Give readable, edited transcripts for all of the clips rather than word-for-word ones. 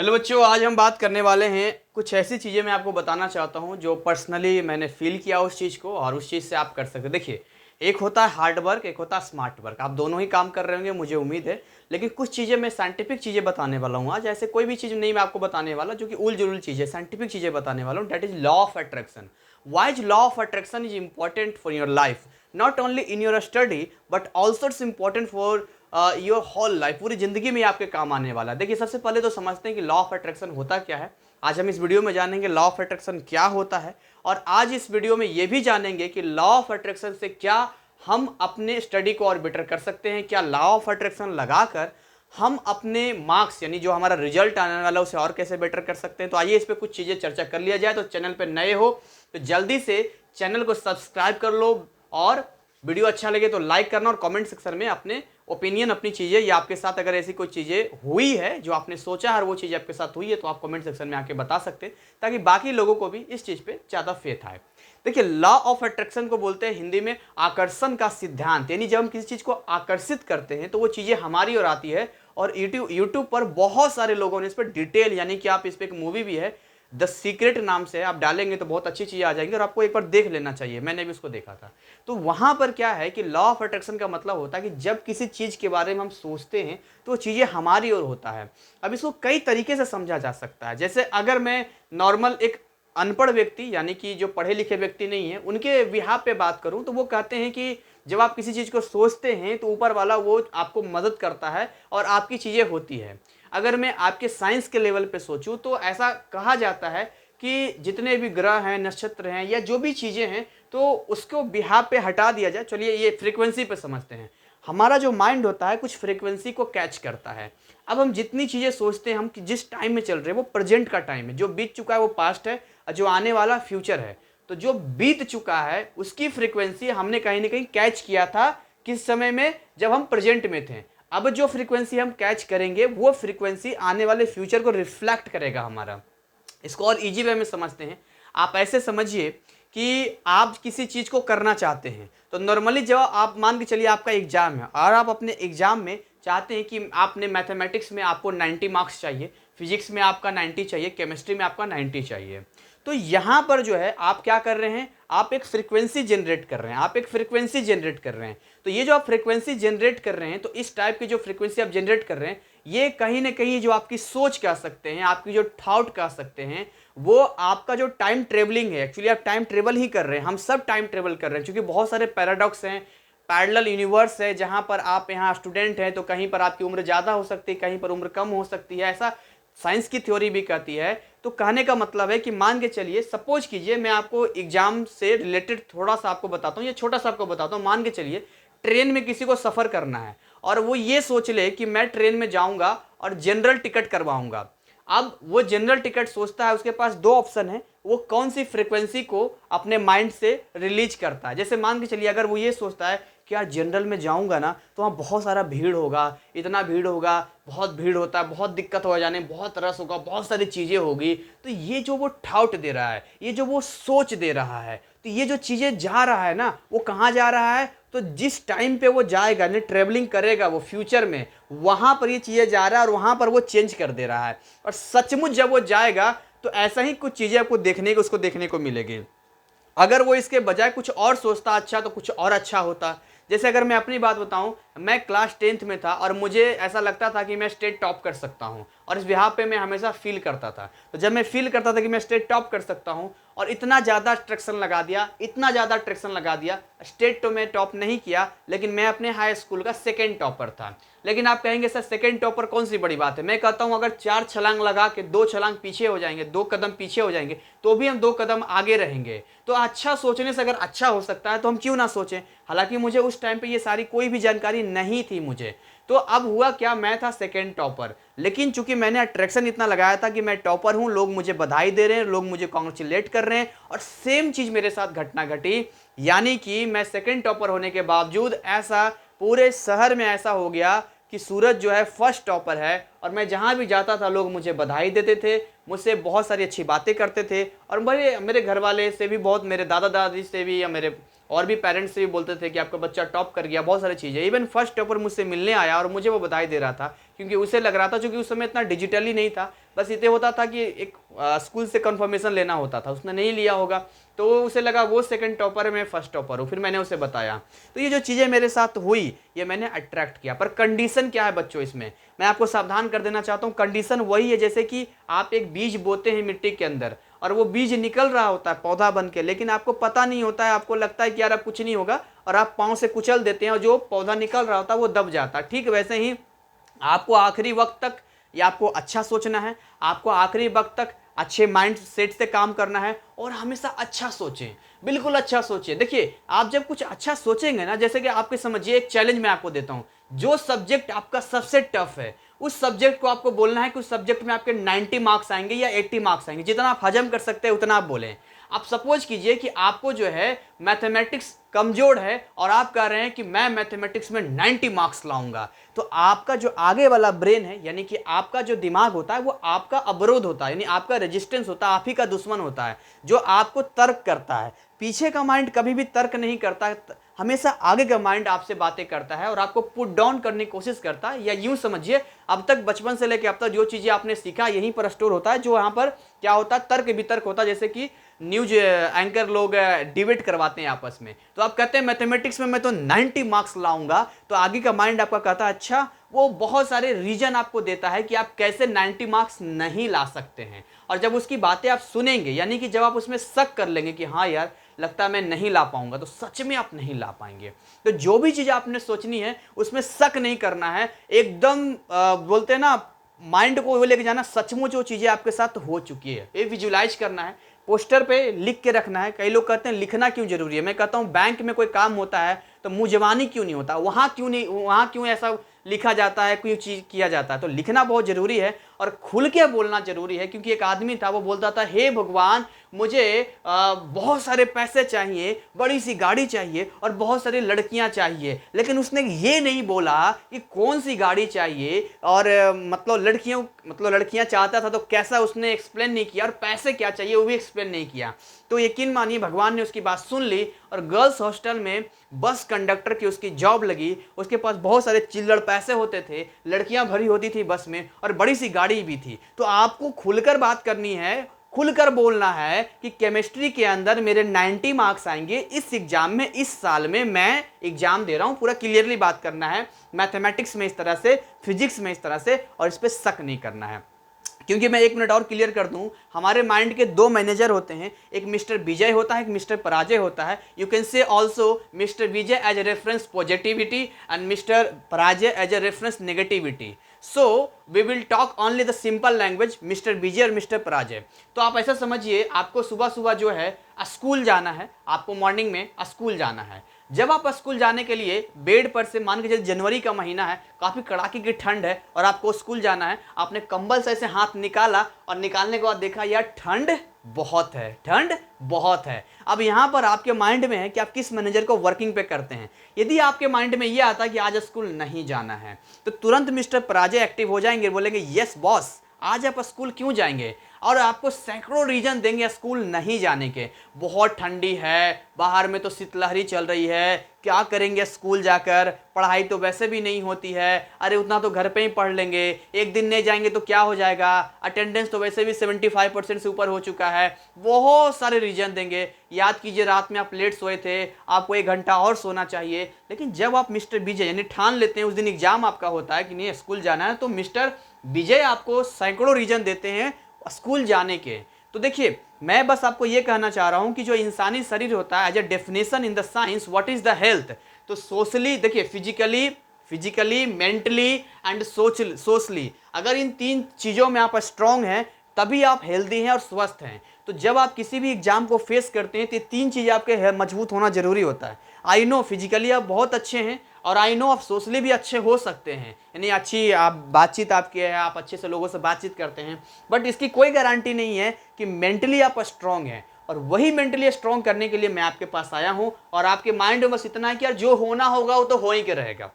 Hello बच्चों, आज हम बात करने वाले हैं कुछ ऐसी चीज़ें मैं आपको बताना चाहता हूं जो पर्सनली मैंने फील किया उस चीज़ को और उस चीज़ से आप कर सकते हैं। देखिए, एक होता है हार्ड वर्क, एक होता है स्मार्ट वर्क। आप दोनों ही काम कर रहे होंगे मुझे उम्मीद है। लेकिन कुछ चीज़ें मैं साइंटिफिक चीज़ें बताने वाला हूँ आज। ऐसे कोई भी चीज़ नहीं मैं आपको बताने वाला जो कि उल जुल चीज़ें, साइंटिफिक चीज़ें बताने वाला हूँ। That is law of attraction. Why is law of attraction is important for your life, not only in your study but also it's important for your whole life. पूरी जिंदगी में आपके काम आने वाला है। देखिए, सबसे पहले तो समझते हैं कि लॉ ऑफ अट्रैक्शन होता क्या है। आज हम इस वीडियो में जानेंगे लॉ ऑफ अट्रैक्शन क्या होता है, और आज इस वीडियो में यह भी जानेंगे कि लॉ ऑफ अट्रैक्शन से क्या हम अपने स्टडी को और बेटर कर सकते हैं। क्या लॉ ऑफ अट्रैक्शन लगाकर हम अपने मार्क्स यानी जो हमारा रिजल्ट आने वाला है उसे और कैसे बेटर कर सकते हैं। तो आइए इस पर कुछ चीज़ें चर्चा कर लिया जाए। तो चैनल पर नए हो तो जल्दी से चैनल को सब्सक्राइब कर लो, और वीडियो अच्छा लगे तो लाइक करना, और कमेंट सेक्शन में अपने ओपिनियन, अपनी चीज़ें या आपके साथ अगर ऐसी कोई चीज़ें हुई है जो आपने सोचा है और वो चीज़ आपके साथ हुई है तो आप कमेंट सेक्शन में आके बता सकते हैं, ताकि बाकी लोगों को भी इस चीज़ पे ज़्यादा फेथ आए। देखिए, लॉ ऑफ अट्रैक्शन को बोलते हैं हिंदी में आकर्षण का सिद्धांत। यानी जब हम किसी चीज़ को आकर्षित करते हैं तो वो चीज़ें हमारी ओर आती है। और यूट्यूब पर बहुत सारे लोगों ने इस पर डिटेल, यानी कि आप इस पर एक मूवी भी है द सीक्रेट नाम से, आप डालेंगे तो बहुत अच्छी चीज़ें आ जाएंगी और आपको एक बार देख लेना चाहिए। मैंने भी उसको देखा था। तो वहाँ पर क्या है कि लॉ ऑफ अट्रैक्शन का मतलब होता है कि जब किसी चीज़ के बारे में हम सोचते हैं तो वो चीज़ें हमारी ओर होता है। अब इसको कई तरीके से समझा जा सकता है। जैसे अगर मैं नॉर्मल एक अनपढ़ व्यक्ति, यानी कि जो पढ़े लिखे व्यक्ति नहीं है, उनके बिहाफ पे बात करूं तो वो कहते हैं कि जब आप किसी चीज़ को सोचते हैं तो ऊपर वाला वो आपको मदद करता है और आपकी चीज़ें होती है। अगर मैं आपके साइंस के लेवल पे सोचूं तो ऐसा कहा जाता है कि जितने भी ग्रह हैं, नक्षत्र हैं या जो भी चीज़ें हैं, तो उसको बिहाफ पे हटा दिया जाए। चलिए ये फ्रीक्वेंसी पे समझते हैं। हमारा जो माइंड होता है कुछ फ्रीक्वेंसी को कैच करता है। अब हम जितनी चीज़ें सोचते हैं, हम जिस टाइम में चल रहे हैं वो प्रेजेंट का टाइम है, जो बीत चुका है वो पास्ट है, और जो आने वाला फ्यूचर है। तो जो बीत चुका है उसकी फ्रीक्वेंसी हमने कहीं ना कहीं कैच किया था किस समय में, जब हम प्रेजेंट में थे। अब जो फ्रीक्वेंसी हम कैच करेंगे वो फ्रीक्वेंसी आने वाले फ्यूचर को रिफ्लेक्ट करेगा हमारा। इसको और इजी वे में समझते हैं। आप ऐसे समझिए कि आप किसी चीज़ को करना चाहते हैं, तो नॉर्मली जब आप मान के चलिए आपका एग्जाम है और आप अपने एग्जाम में चाहते हैं कि आपने मैथमेटिक्स में आपको 90 मार्क्स चाहिए, फिजिक्स में आपका 90 चाहिए, केमिस्ट्री में आपका 90 चाहिए। तो यहाँ पर जो है आप क्या कर रहे हैं, आप एक फ्रीक्वेंसी जनरेट कर रहे हैं, आप एक फ्रीक्वेंसी जनरेट कर रहे हैं। तो ये जो आप फ्रीक्वेंसी जनरेट कर रहे हैं, तो इस टाइप की जो फ्रीक्वेंसी आप जनरेट कर रहे हैं, ये कहीं ना कहीं जो आपकी सोच कह सकते हैं, आपकी जो थॉट कह सकते हैं, वो आपका जो टाइम ट्रेवलिंग है। एक्चुअली आप टाइम ट्रेवल ही कर रहे हैं, हम सब टाइम ट्रेवल कर रहे हैं, क्योंकि बहुत सारे पैराडॉक्स हैं, पैरेलल यूनिवर्स है, जहां पर आप यहाँ स्टूडेंट हैं तो कहीं पर आपकी उम्र ज़्यादा हो सकती है, कहीं पर उम्र कम हो सकती है। ऐसा साइंस की थ्योरी भी कहती है। तो कहने का मतलब है कि मान के चलिए, सपोज कीजिए, मैं आपको एग्जाम से रिलेटेड थोड़ा सा आपको बताता हूँ, ये छोटा सा आपको बताता हूँ। मान के चलिए ट्रेन में किसी को सफ़र करना है और वो ये सोच ले कि मैं ट्रेन में जाऊंगा और जनरल टिकट करवाऊंगा। अब वो जनरल टिकट सोचता है, उसके पास दो ऑप्शन है, वो कौन सी फ्रीक्वेंसी को अपने माइंड से रिलीज करता है। जैसे मान के चलिए अगर वो ये सोचता है कि यार जनरल में जाऊंगा ना तो वहाँ बहुत सारा भीड़ होगा, इतना भीड़ होगा, बहुत भीड़ होता है, बहुत दिक्कत हो जाने, बहुत रस होगा, बहुत सारी चीज़ें होगी। तो ये जो वो ठाउट दे रहा है, ये जो वो सोच दे रहा है, तो ये जो चीज़ें जा रहा है ना, वो कहाँ जा रहा है, तो जिस टाइम पे वो जाएगा ना, ट्रेवलिंग करेगा वो फ्यूचर में, वहाँ पर ये चीज़ें जा रहा है और वहाँ पर वो चेंज कर दे रहा है। और सचमुच जब वो जाएगा तो ऐसा ही कुछ चीज़ें आपको उसको देखने को मिलेगी। अगर वो इसके बजाय कुछ और सोचता अच्छा तो कुछ और अच्छा होता। जैसे अगर मैं अपनी बात बताऊं, मैं क्लास 10th में था और मुझे ऐसा लगता था कि मैं स्टेट टॉप कर सकता हूं, और इस बिहाफ पे मैं हमेशा फील करता था। तो जब मैं फील करता था कि मैं स्टेट टॉप कर सकता हूं, और इतना ज़्यादा ट्रैक्शन लगा दिया, इतना ज़्यादा ट्रैक्शन लगा दिया, स्टेट तो मैं टॉप नहीं किया, लेकिन मैं अपने हाई स्कूल का सेकेंड टॉपर था। लेकिन आप कहेंगे सर सेकेंड टॉपर कौन सी बड़ी बात है। मैं कहता हूं अगर 4 छलांग लगा के 2 छलांग पीछे हो जाएंगे, 2 कदम पीछे हो जाएंगे, तो भी हम 2 कदम आगे रहेंगे। तो अच्छा सोचने से अगर अच्छा हो सकता है तो हम क्यों ना सोचें। हालांकि मुझे उस टाइम पे ये सारी कोई भी जानकारी नहीं थी मुझे। तो अब हुआ क्या, मैं था सेकेंड टॉपर, लेकिन चूंकि मैंने अट्रैक्शन इतना लगाया था कि मैं टॉपर हूं, लोग मुझे बधाई दे रहे हैं, लोग मुझे कॉन्ग्रेचुलेट कर रहे हैं, और सेम चीज मेरे साथ घटना घटी। यानी कि मैं सेकेंड टॉपर होने के बावजूद ऐसा पूरे शहर में ऐसा हो गया कि सूरज जो है फर्स्ट टॉपर है, और मैं जहां भी जाता था लोग मुझे बधाई देते थे, मुझसे बहुत सारी अच्छी बातें करते थे, और मेरे घर वाले से भी बहुत, मेरे दादा दादी से भी या मेरे और भी पेरेंट्स से भी बोलते थे कि आपका बच्चा टॉप कर गया, बहुत सारी चीज़ें। इवन फर्स्ट टॉपर मुझसे मिलने आया और मुझे वो बधाई दे रहा था, क्योंकि उसे लग रहा था, चूंकि उस समय इतना डिजिटली नहीं था, बस इतने होता था कि एक स्कूल से कंफर्मेशन लेना होता था, उसने नहीं लिया होगा, तो उसे लगा वो सेकंड टॉपर है, मैं फर्स्ट टॉपर हूँ। फिर मैंने उसे बताया। तो ये जो चीज़ें मेरे साथ हुई, ये मैंने अट्रैक्ट किया। पर कंडीशन क्या है बच्चों, इसमें मैं आपको सावधान कर देना चाहता हूँ। कंडीशन वही है जैसे कि आप एक बीज बोते हैं मिट्टी के अंदर, और वो बीज निकल रहा होता है पौधा बन के, लेकिन आपको पता नहीं होता है, आपको लगता है कि यार अब कुछ नहीं होगा, और आप पाँव से कुचल देते हैं और जो पौधा निकल रहा होता है वो दब जाता है। ठीक वैसे ही आपको आखिरी वक्त तक या आपको अच्छा सोचना है, आपको आखिरी वक्त तक अच्छे माइंड सेट से काम करना है, और हमेशा अच्छा सोचें, बिल्कुल अच्छा सोचें। देखिए, आप जब कुछ अच्छा सोचेंगे ना, जैसे कि आपके समझिए एक चैलेंज मैं आपको देता हूँ, जो सब्जेक्ट आपका सबसे टफ है, उस सब्जेक्ट को आपको बोलना है कि उस सब्जेक्ट में आपके 90 मार्क्स आएंगे या 80 मार्क्स आएंगे, जितना आप हजम कर सकते हैं उतना आप बोलें। आप सपोज कीजिए कि आपको जो है मैथमेटिक्स कमजोर है और आप कह रहे हैं कि मैं मैथमेटिक्स में 90 मार्क्स लाऊंगा, तो आपका जो आगे वाला ब्रेन है, यानी कि आपका जो दिमाग होता है, वो आपका अवरोध होता है, यानी आपका रेजिस्टेंस होता है, आप ही का दुश्मन होता है, जो आपको तर्क करता है। पीछे का माइंड कभी भी तर्क नहीं करता, हमेशा आगे का माइंड आपसे बातें करता है और आपको पुट डाउन करने की कोशिश करता है। या यूं समझिए, अब तक बचपन से लेकर अब तक जो चीजें आपने सीखा यहीं पर स्टोर होता है, जो यहाँ पर क्या होता है, तर्क वितर्क होता है। जैसे कि न्यूज एंकर लोग डिबेट करवाते हैं आपस में, तो आप कहते हैं मैथमेटिक्स में मैं तो 90 मार्क्स लाऊंगा, तो आगे का माइंड आपका कहता है अच्छा, वो बहुत सारे रीजन आपको देता है कि आप कैसे 90 मार्क्स नहीं ला सकते हैं। और जब उसकी बातें आप सुनेंगे, यानी कि जब आप उसमें शक कर लेंगे कि हाँ यार लगता है मैं नहीं ला पाऊंगा, तो सच में आप नहीं ला पाएंगे। तो जो भी चीज आपने सोचनी है उसमें शक नहीं करना है, एकदम बोलते हैं ना, माइंड को वो लेके जाना, सचमुच वो चीजें आपके साथ हो चुकी है, ये विजुलाइज करना है, पोस्टर पे लिख के रखना है। कई लोग कहते हैं लिखना क्यों जरूरी है, मैं कहता हूं बैंक में कोई काम होता है तो मुंह जबानी क्यों नहीं होता, वहां क्यों नहीं, वहां क्यों ऐसा लिखा जाता है, क्यों चीज किया जाता है। तो लिखना बहुत जरूरी है और खुल के बोलना जरूरी है। क्योंकि एक आदमी था, वो बोलता था हे भगवान मुझे बहुत सारे पैसे चाहिए, बड़ी सी गाड़ी चाहिए और बहुत सारी लड़कियां चाहिए, लेकिन उसने ये नहीं बोला कि कौन सी गाड़ी चाहिए और मतलब लड़कियां चाहता था तो कैसा, उसने एक्सप्लेन नहीं किया, और पैसे क्या चाहिए वो भी एक्सप्लेन नहीं किया। तो यकीन मानिए भगवान ने उसकी बात सुन ली और गर्ल्स हॉस्टल में बस कंडक्टर की उसकी जॉब लगी। उसके पास बहुत सारे चिल्लड़ पैसे होते थे, लड़कियां भरी होती थी बस में, और बड़ी सी गाड़ी भी थी। तो आपको खुलकर बात करनी है, खुलकर बोलना है कि केमिस्ट्री के अंदर मेरे 90 मार्क्स आएंगे इस एग्जाम में, इस साल में मैं एग्जाम दे रहा हूं, पूरा क्लियरली बात करना है। मैथमेटिक्स में इस तरह से, फिजिक्स में इस तरह से, और इस पर शक नहीं करना है। क्योंकि मैं एक मिनट और क्लियर कर दूं, हमारे माइंड के दो मैनेजर होते हैं, एक मिस्टर विजय होता है, एक मिस्टर पराजय होता है। You can say also mister Vijay as a reference positivity and mister Parajay as a reference negativity. So we will talk only the simple language, mister Vijay और मिस्टर पराजय। तो आप ऐसा समझिए, आपको सुबह सुबह जो है स्कूल जाना है, आपको मॉर्निंग में स्कूल जाना है। जब आप स्कूल जाने के लिए बेड पर से, मान के चलिए जनवरी का महीना है, काफ़ी कड़ाके की ठंड है और आपको स्कूल जाना है, आपने कंबल से ऐसे हाथ निकाला और निकालने के बाद देखा यार ठंड बहुत है, ठंड बहुत है। अब यहाँ पर आपके माइंड में है कि आप किस मैनेजर को वर्किंग पे करते हैं। यदि आपके माइंड में ये आता कि आज स्कूल नहीं जाना है, तो तुरंत मिस्टर पराजय एक्टिव हो जाएंगे, बोलेंगे यस बॉस आज आप स्कूल क्यों जाएंगे, और आपको सैकड़ों रीजन देंगे स्कूल नहीं जाने के। बहुत ठंडी है, बाहर में तो शीतलहरी चल रही है, क्या करेंगे स्कूल जाकर, पढ़ाई तो वैसे भी नहीं होती है, अरे उतना तो घर पे ही पढ़ लेंगे, एक दिन नहीं जाएंगे तो क्या हो जाएगा, अटेंडेंस तो वैसे भी 75% से ऊपर हो चुका है। बहुत सारे रीजन देंगे। याद कीजिए रात में आप लेट सोए थे, आपको 1 घंटा और सोना चाहिए। लेकिन जब आप मिस्टर विजय यानी ठान लेते हैं, उस दिन एग्जाम आपका होता है कि नहीं स्कूल जाना है, तो मिस्टर विजय आपको सैकड़ों रीजन देते हैं स्कूल जाने के। तो देखिए, मैं बस आपको यह कहना चाह रहा हूं कि जो इंसानी शरीर होता है, as a definition in the science what is the health, तो सोशली देखिए, फिजिकली मेंटली एंड सोशली, अगर इन 3 चीजों में आप स्ट्रांग हैं तभी आप हेल्दी हैं और स्वस्थ हैं। तो जब आप किसी भी एग्जाम को फेस करते हैं तो ये 3 चीजें आपके मजबूत होना जरूरी होता है। आई नो फिजिकली आप बहुत अच्छे हैं, और आई नो आप सोशली भी अच्छे हो सकते हैं, यानी अच्छी आप बातचीत आपकी है, आप अच्छे से लोगों से बातचीत करते हैं, बट इसकी कोई गारंटी नहीं है कि मेंटली आप स्ट्रांग हैं। और वही मेंटली स्ट्रांग करने के लिए मैं आपके पास आया हूं, और आपके माइंड में बस इतना है कि यार जो होना होगा वो तो हो ही के रहेगा,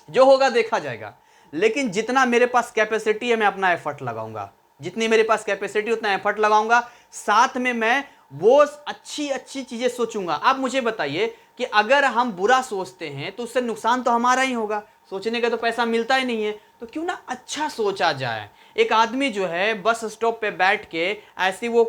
जो होगा देखा जाएगा। लेकिन जितना मेरे पास कैपेसिटी है मैं अपना एफर्ट लगाऊंगा, जितनी मेरे पास कैपेसिटी उतना एफर्ट लगाऊंगा, साथ में मैं वो अच्छी अच्छी चीजें सोचूंगा। आप मुझे बताइए, कि अगर हम बुरा सोचते हैं तो उससे नुकसान तो हमारा ही होगा, सोचने का तो पैसा मिलता ही नहीं है, तो क्यों ना अच्छा सोचा जाए। एक आदमी जो है बस स्टॉप पे बैठ के ऐसी वो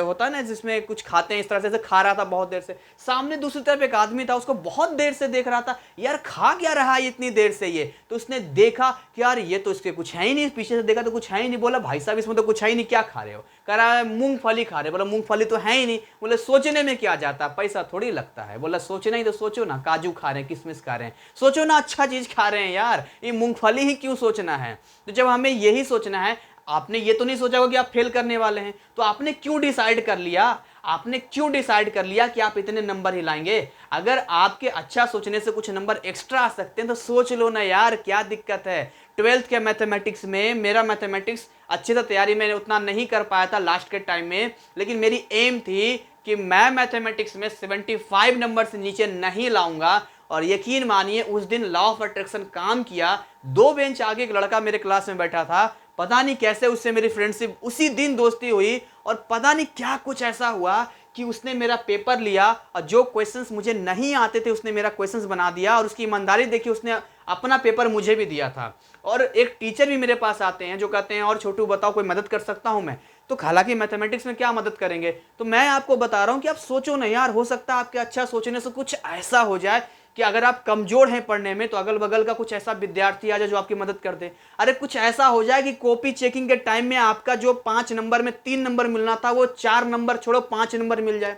होता है ना जिसमें कुछ खाते हैं, इस तरह से खा रहा था बहुत देर से, सामने दूसरी तरफ एक आदमी था, उसको बहुत देर से देख रहा था, यार खा क्या रहा है इतनी देर से ये, तो उसने देखा कि यार ये तो इसके कुछ है ही नहीं, पीछे से देखा तो कुछ है ही नहीं, बोला भाई साहब इसमें तो कुछ है ही नहीं, क्या खा रहे हो, कह रहा है मूंगफली खा रहे, बोला मूंगफली तो है ही नहीं, बोले सोचने में क्या जाता, पैसा थोड़ी लगता है, बोला सोचना ही तो सोचो ना, काजू खा रहे हैं, किशमिश खा रहे हैं, सोचो ना अच्छा चीज खा रहे हैं यार, ये मूंगफली ही क्यों सोचना है। तो जब हमें यही सोचना है, आपने ये तो नहीं सोचा होगा कि आप फेल करने वाले हैं, तो आपने क्यों डिसाइड कर लिया, आपने क्यों डिसाइड कर लिया कि आप इतने नंबर ही लाएंगे। अगर आपके अच्छा सोचने से कुछ नंबर एक्स्ट्रा आ सकते हैं तो सोच लो ना यार, क्या दिक्कत है। 12th के मैथमेटिक्स में, मेरा मैथमेटिक्स अच्छे से तैयारी मैंने उतना नहीं कर पाया था लास्ट के टाइम में, लेकिन मेरी एम थी कि मैं मैथमेटिक्स में 75 नंबर से नीचे नहीं लाऊंगा, और यकीन मानिए उस दिन लॉ ऑफ अट्रैक्शन काम किया। 2 बेंच आगे एक लड़का मेरे क्लास में बैठा था, पता नहीं कैसे उससे मेरी फ्रेंडशिप, उसी दिन दोस्ती हुई, और पता नहीं क्या कुछ ऐसा हुआ कि उसने मेरा पेपर लिया और जो क्वेश्चंस मुझे नहीं आते थे उसने मेरा क्वेश्चंस बना दिया, और उसकी ईमानदारी देखी, उसने अपना पेपर मुझे भी दिया था। और एक टीचर भी मेरे पास आते हैं जो कहते हैं और छोटू बताओ कोई मदद कर सकता हूं मैं, तो हालांकि मैथमेटिक्स में क्या मदद करेंगे, तो मैं आपको बता रहा हूं कि आप सोचो ना यार, हो सकता है आपके अच्छा सोचने से कुछ ऐसा हो जाए कि अगर आप कमजोर हैं पढ़ने में तो अगल बगल का कुछ ऐसा विद्यार्थी आ जाए जो आपकी मदद कर दे। अरे कुछ ऐसा हो जाए कि कॉपी चेकिंग के टाइम में आपका जो 5 नंबर में 3 नंबर मिलना था वो 4 नंबर छोड़ो 5 नंबर मिल जाए।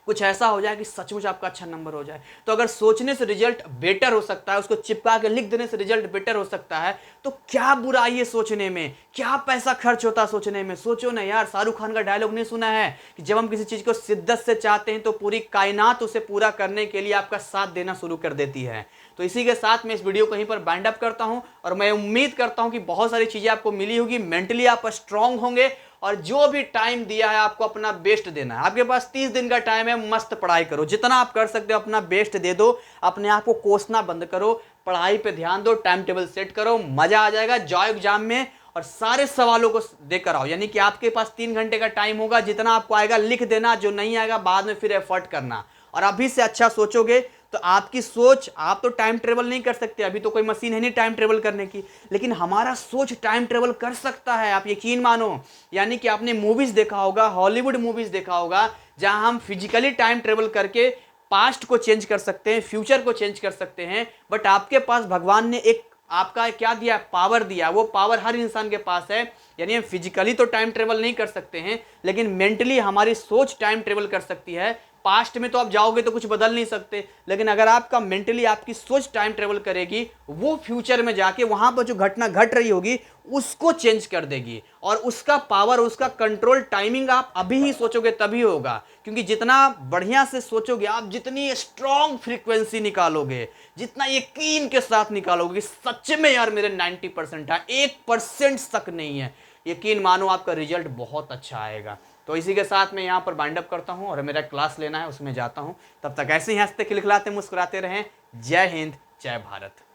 कुछ ऐसा हो जाए कि सचमुच आपका अच्छा नंबर हो जाए। तो अगर सोचने से रिजल्ट बेटर हो सकता है, उसको चिपका के लिख देने से रिजल्ट बेटर हो सकता है, तो क्या बुराई है सोचने में, क्या पैसा खर्च होता है सोचने में। सोचो ना यार, शाहरुख खान का डायलॉग नहीं सुना है कि जब हम किसी चीज को शिद्दत से चाहते हैं तो पूरी कायनात उसे पूरा करने के लिए आपका साथ देना शुरू कर देती है। तो इसी के साथ मैं इस वीडियो को यहीं पर बाइंड अप करता हूं, और मैं उम्मीद करता हूं कि बहुत सारी चीजें आपको मिली होगी, मेंटली आप स्ट्रांग होंगे, और जो भी टाइम दिया है आपको अपना बेस्ट देना है। आपके पास 30 दिन का टाइम है, मस्त पढ़ाई करो, जितना आप कर सकते हो अपना बेस्ट दे दो, अपने आप को कोसना बंद करो, पढ़ाई पे ध्यान दो, टाइम टेबल सेट करो, मजा आ जाएगा जॉय एग्जाम में, और सारे सवालों को देकर आओ। यानी कि आपके पास 3 घंटे का टाइम होगा, जितना आपको आएगा लिख देना, जो नहीं आएगा बाद में फिर एफर्ट करना, और अभी से अच्छा सोचोगे तो आपकी सोच, आप तो टाइम ट्रेवल नहीं कर सकते, अभी तो कोई मशीन है नहीं टाइम ट्रेवल करने की, लेकिन हमारा सोच टाइम ट्रेवल कर सकता है, आप यकीन मानो। यानी कि आपने मूवीज देखा होगा, हॉलीवुड मूवीज देखा होगा, जहां हम फिजिकली टाइम ट्रेवल करके पास्ट को चेंज कर सकते हैं, फ्यूचर को चेंज कर सकते हैं, बट आपके पास भगवान ने एक आपका क्या दिया, पावर दिया, वो पावर हर इंसान के पास है। यानी हम फिजिकली तो टाइम ट्रेवल नहीं कर सकते हैं, लेकिन मेंटली हमारी सोच टाइम ट्रेवल कर सकती है। पास्ट में तो आप जाओगे तो कुछ बदल नहीं सकते, लेकिन अगर आपका मेंटली आपकी सोच टाइम ट्रेवल करेगी, वो फ्यूचर में जाके वहां पर जो घटना घट रही होगी उसको चेंज कर देगी, और उसका पावर, उसका कंट्रोल, टाइमिंग आप अभी ही सोचोगे तभी होगा। क्योंकि जितना बढ़िया से सोचोगे आप, जितनी स्ट्रॉन्ग फ्रीक्वेंसी निकालोगे, जितना यकीन के साथ निकालोगे कि सच में यार मेरे 90% है, 1% शक नहीं है, यकीन मानो आपका रिजल्ट बहुत अच्छा आएगा। तो इसी के साथ मैं यहाँ पर बाइंड अप करता हूँ, और मेरा क्लास लेना है उसमें जाता हूँ। तब तक ऐसे ही हंसते खिलखिलाते मुस्कुराते रहें। जय हिंद, जय भारत।